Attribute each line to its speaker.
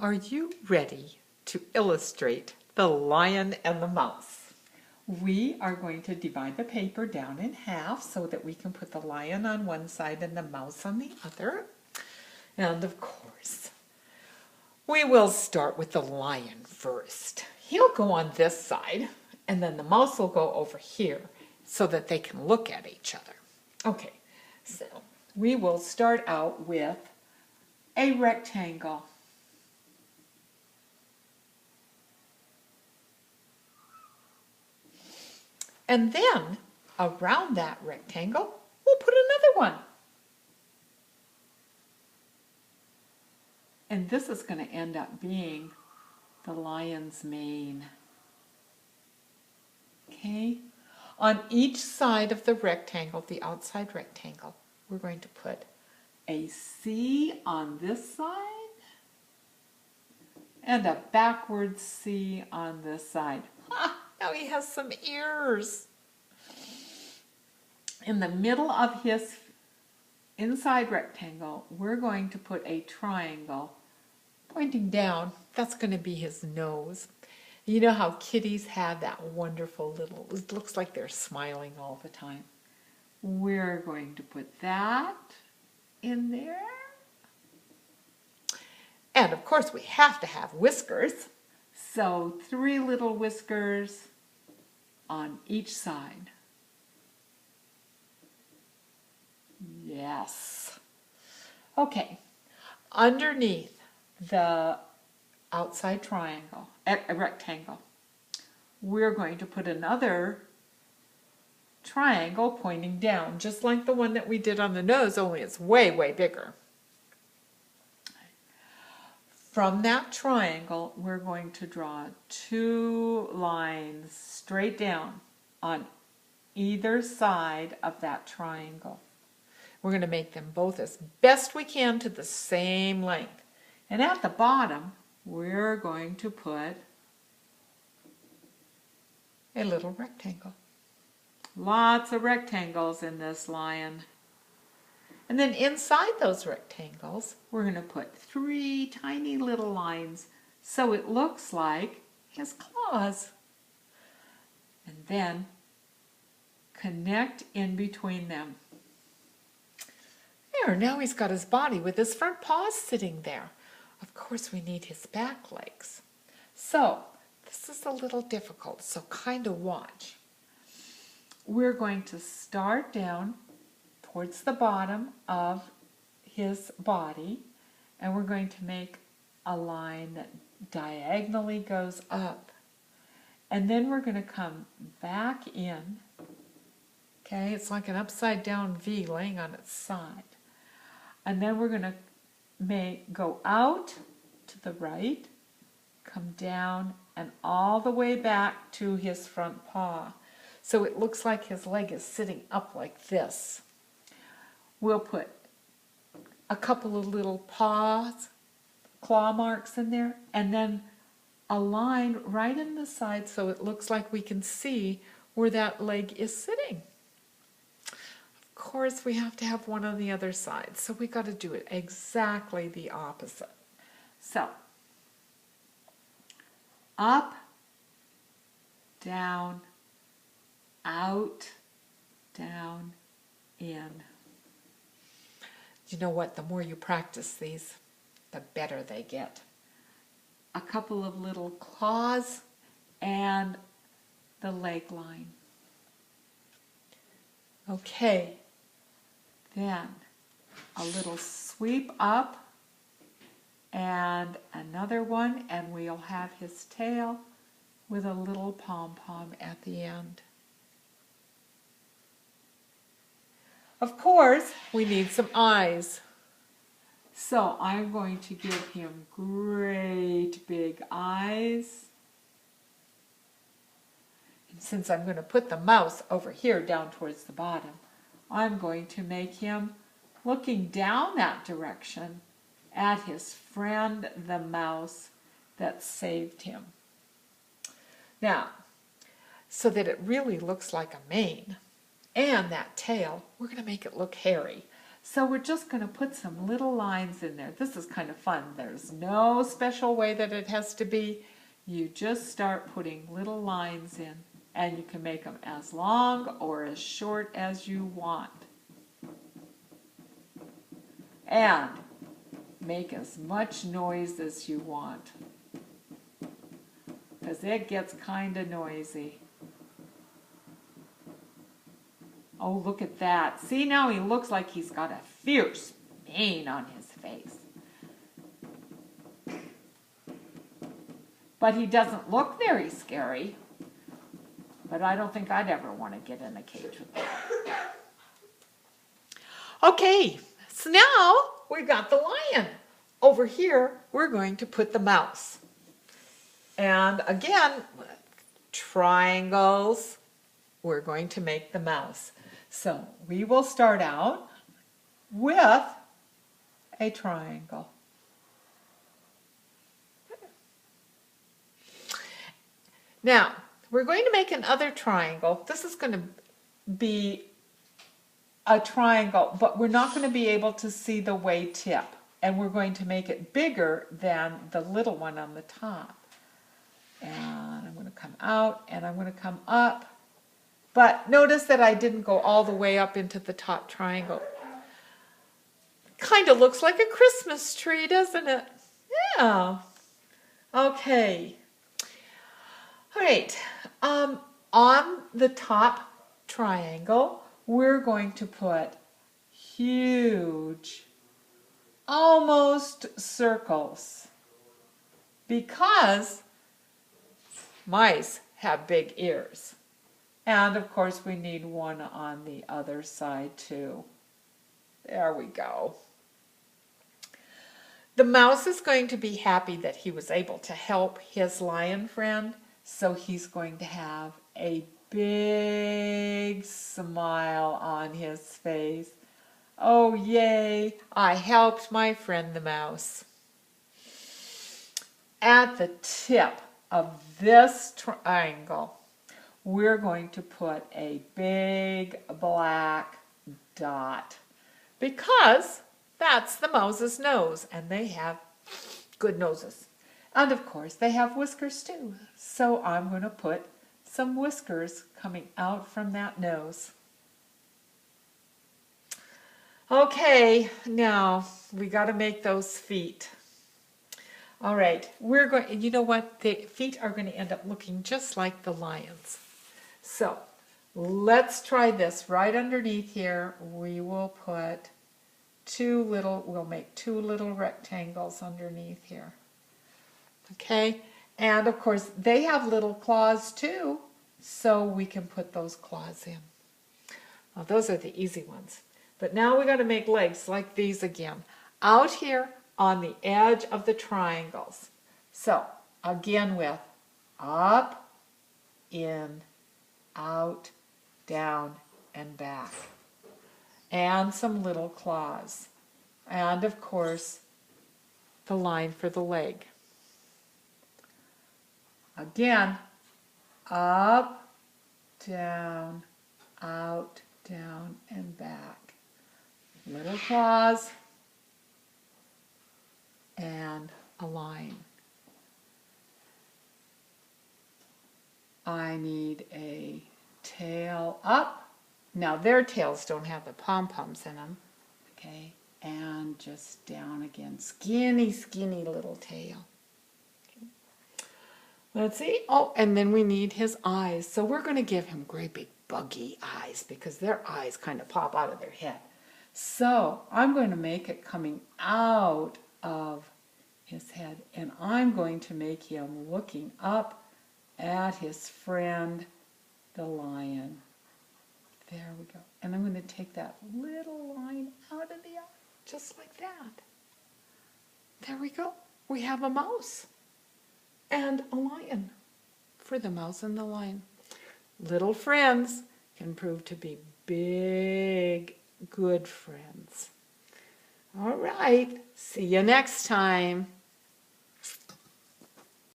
Speaker 1: Are you ready to illustrate the lion and the mouse? We are going to divide the paper down in half so that we can put the lion on one side and the mouse on the other. And of course, we will start with the lion first. He'll go on this side, and then the mouse will go over here so that they can look at each other. Okay, so we will start out with a rectangle. And then around that rectangle, we'll put another one. And this is going to end up being the lion's mane. Okay? On each side of the rectangle, the outside rectangle, we're going to put a C on this side and a backwards C on this side. Ha! Now he has some ears. In the middle of his inside rectangle, we're going to put a triangle pointing down. That's going to be his nose. You know how kitties have that wonderful little, it looks like they're smiling all the time. We're going to put that in there. And of course we have to have whiskers. So 3 little whiskers on each side. Yes. Okay. Underneath the outside triangle, a rectangle, we're going to put another triangle pointing down, just like the one that we did on the nose, only it's way, way bigger. From that triangle, we're going to draw 2 lines straight down on either side of that triangle. We're going to make them both as best we can to the same length. And at the bottom, we're going to put a little rectangle. Lots of rectangles in this lion. And then inside those rectangles, we're going to put 3 tiny little lines so it looks like his claws. And then connect in between them. There, now he's got his body with his front paws sitting there. Of course, we need his back legs. So, this is a little difficult, so kind of watch. We're going to start down towards the bottom of his body, and we're going to make a line that diagonally goes up. And then we're going to come back in. Okay, it's like an upside down V laying on its side. And then we're going to go out to the right, come down, and all the way back to his front paw. So it looks like his leg is sitting up like this. We'll put a couple of little claw marks in there, and then a line right in the side so it looks like we can see where that leg is sitting. Of course, we have to have one on the other side, so we got to do it exactly the opposite. So, up, down, out, down, in. You know what? The more you practice these, the better they get. A couple of little claws and the leg line. Okay. Then a little sweep up and another one, and we'll have his tail with a little pom-pom at the end. Of course, we need some eyes. So I'm going to give him great big eyes. And since I'm going to put the mouse over here down towards the bottom, I'm going to make him looking down that direction at his friend the mouse that saved him. Now, so that it really looks like a mane and that tail, we're going to make it look hairy. So we're just going to put some little lines in there. This is kind of fun. There's no special way that it has to be. You just start putting little lines in, and you can make them as long or as short as you want. And make as much noise as you want, because it gets kind of noisy. Oh, look at that. See, now he looks like he's got a fierce mane on his face. But he doesn't look very scary. But I don't think I'd ever want to get in a cage with him. Okay, so now we've got the lion. Over here, we're going to put the mouse. And again, triangles, we're going to make the mouse. So we will start out with a triangle. Now, we're going to make another triangle. This is going to be a triangle, but we're not going to be able to see the way tip. And we're going to make it bigger than the little one on the top. And I'm going to come out and I'm going to come up. But notice that I didn't go all the way up into the top triangle. Kind of looks like a Christmas tree, doesn't it? Yeah. Okay. All right. On the top triangle, we're going to put huge, almost circles, because mice have big ears. And of course we need one on the other side too. There we go. The mouse is going to be happy that he was able to help his lion friend, so he's going to have a big smile on his face. Oh yay, I helped my friend the mouse. At the tip of this triangle, we're going to put a big black dot, because that's the mouse's nose, and they have good noses. And of course they have whiskers too, so I'm going to put some whiskers coming out from that nose. Okay, now we got to make those feet. All right, we're going, you know what, the feet are going to end up looking just like the lion's. So let's try this. Right underneath here, we will put we'll make two little rectangles underneath here. Okay, and of course they have little claws too, so we can put those claws in. Well, those are the easy ones. But now we got to make legs like these again, out here on the edge of the triangles. So again with up, in, out, down, and back. And some little claws. And of course, the line for the leg. Again, up, down, out, down, and back. Little claws and a line. I need a tail up. Now their tails don't have the pom-poms in them. Okay, and just down again. Skinny, skinny little tail. Okay. Let's see. Oh, and then we need his eyes. So we're going to give him great big buggy eyes, because their eyes kind of pop out of their head. So I'm going to make it coming out of his head, and I'm going to make him looking up at his friend, the lion. There we go. And I'm going to take that little line out of the eye, just like that. There we go. We have a mouse and a lion for the mouse and the lion. Little friends can prove to be big, good friends. All right. See you next time.